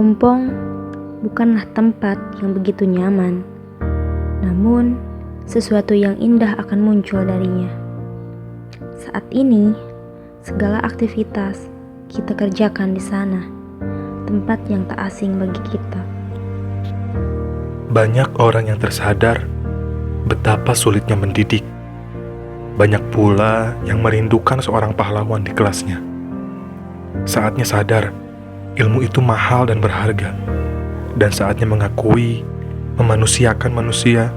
Kepompong bukanlah tempat yang begitu nyaman, namun sesuatu yang indah akan muncul darinya. Saat ini, segala aktivitas kita kerjakan di sana, tempat yang tak asing bagi kita. Banyak orang yang tersadar betapa sulitnya mendidik. Banyak pula yang merindukan seorang pahlawan di kelasnya. Saatnya sadar, ilmu itu mahal dan berharga. Dan saatnya mengakui, memanusiakan manusia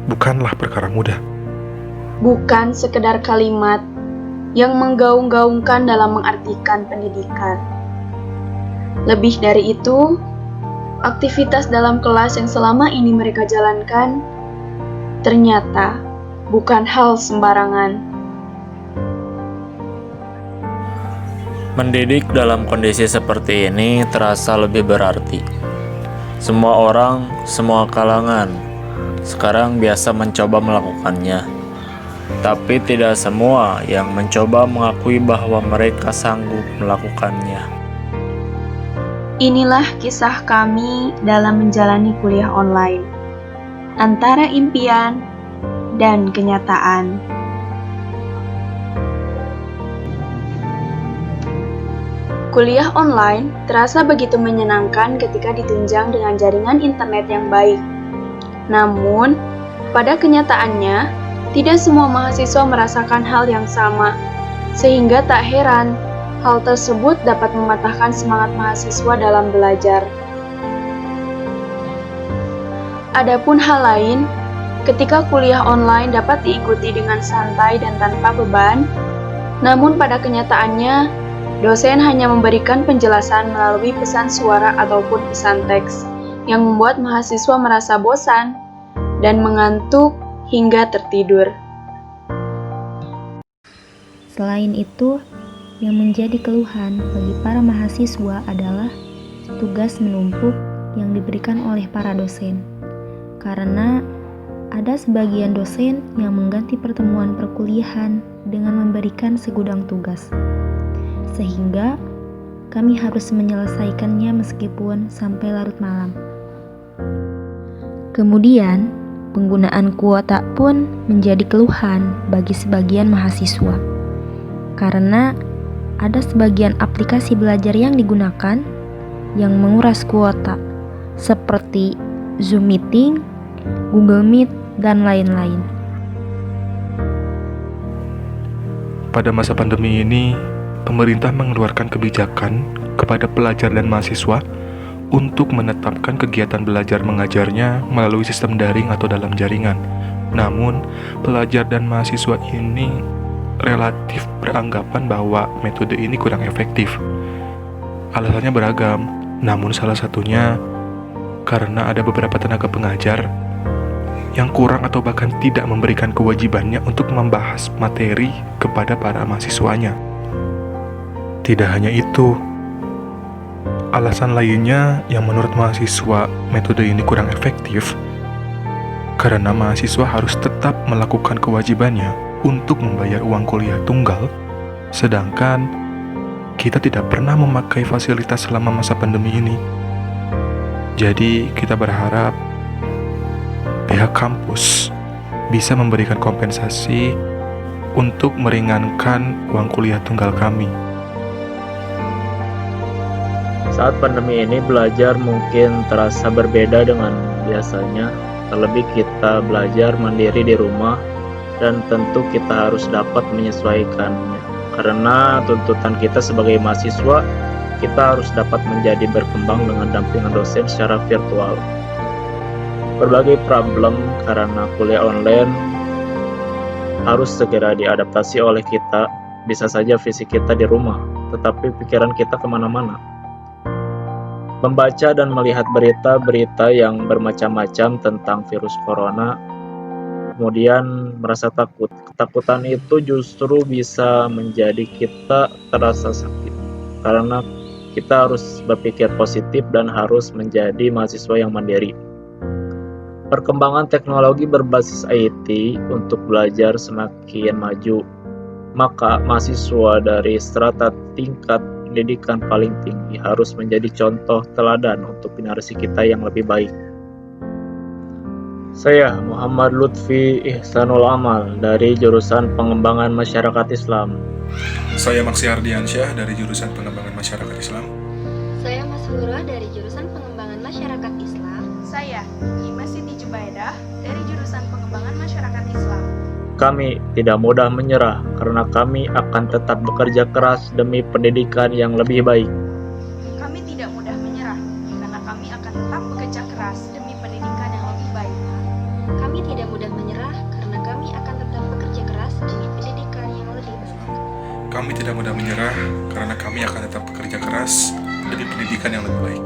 bukanlah perkara mudah. Bukan sekedar kalimat yang menggaung-gaungkan dalam mengartikan pendidikan. Lebih dari itu, aktivitas dalam kelas yang selama ini mereka jalankan ternyata bukan hal sembarangan. Mendidik dalam kondisi seperti ini terasa lebih berarti. Semua orang, semua kalangan sekarang biasa mencoba melakukannya. Tapi tidak semua yang mencoba mengakui bahwa mereka sanggup melakukannya. Inilah kisah kami dalam menjalani kuliah online, antara impian dan kenyataan. Kuliah online terasa begitu menyenangkan ketika ditunjang dengan jaringan internet yang baik. Namun, pada kenyataannya, tidak semua mahasiswa merasakan hal yang sama, sehingga tak heran hal tersebut dapat mematahkan semangat mahasiswa dalam belajar. Adapun hal lain, ketika kuliah online dapat diikuti dengan santai dan tanpa beban, namun pada kenyataannya, dosen hanya memberikan penjelasan melalui pesan suara ataupun pesan teks, yang membuat mahasiswa merasa bosan dan mengantuk hingga tertidur. Selain itu, yang menjadi keluhan bagi para mahasiswa adalah tugas menumpuk yang diberikan oleh para dosen. Karena ada sebagian dosen yang mengganti pertemuan perkuliahan dengan memberikan segudang tugas. Sehingga kami harus menyelesaikannya meskipun sampai larut malam. Kemudian, penggunaan kuota pun menjadi keluhan bagi sebagian mahasiswa. Karena ada sebagian aplikasi belajar yang digunakan yang menguras kuota, seperti Zoom Meeting, Google Meet, dan lain-lain. Pada masa pandemi ini, pemerintah mengeluarkan kebijakan kepada pelajar dan mahasiswa untuk menetapkan kegiatan belajar mengajarnya melalui sistem daring atau dalam jaringan. Namun, pelajar dan mahasiswa ini relatif beranggapan bahwa metode ini kurang efektif. Alasannya beragam, namun salah satunya karena ada beberapa tenaga pengajar yang kurang atau bahkan tidak memberikan kewajibannya untuk membahas materi kepada para mahasiswanya. Tidak hanya itu, alasan lainnya yang menurut mahasiswa metode ini kurang efektif karena mahasiswa harus tetap melakukan kewajibannya untuk membayar uang kuliah tunggal, sedangkan kita tidak pernah memakai fasilitas selama masa pandemi ini. Jadi kita berharap pihak kampus bisa memberikan kompensasi untuk meringankan uang kuliah tunggal kami. Saat pandemi ini belajar mungkin terasa berbeda dengan biasanya, terlebih kita belajar mandiri di rumah dan tentu kita harus dapat menyesuaikannya. Karena tuntutan kita sebagai mahasiswa, kita harus dapat menjadi berkembang dengan dampingan dosen secara virtual. Berbagai problem karena kuliah online harus segera diadaptasi oleh kita. Bisa saja fisik kita di rumah, tetapi pikiran kita kemana-mana. Membaca dan melihat berita-berita yang bermacam-macam tentang virus corona, kemudian merasa takut. Ketakutan itu justru bisa menjadi kita terasa sakit, karena kita harus berpikir positif dan harus menjadi mahasiswa yang mandiri. Perkembangan teknologi berbasis IT untuk belajar semakin maju, maka mahasiswa dari strata tingkat pendidikan paling tinggi harus menjadi contoh teladan untuk generasi kita yang lebih baik. Saya Muhammad Lutfi Ihsanul Amal dari jurusan Pengembangan Masyarakat Islam. Saya Maksi Ardiansyah dari jurusan Pengembangan Masyarakat Islam. Saya Mas Hura dari jurusan Pengembangan Masyarakat Islam. Saya Ima Siti Jubaidah dari jurusan Pengembangan Masyarakat Islam. Kami tidak mudah menyerah karena kami akan tetap bekerja keras demi pendidikan yang lebih baik. Kami tidak mudah menyerah karena kami akan tetap bekerja keras demi pendidikan yang lebih baik. Kami tidak mudah menyerah karena kami akan tetap bekerja keras demi pendidikan yang lebih baik. Kami tidak mudah menyerah karena kami akan tetap bekerja keras demi pendidikan yang lebih baik.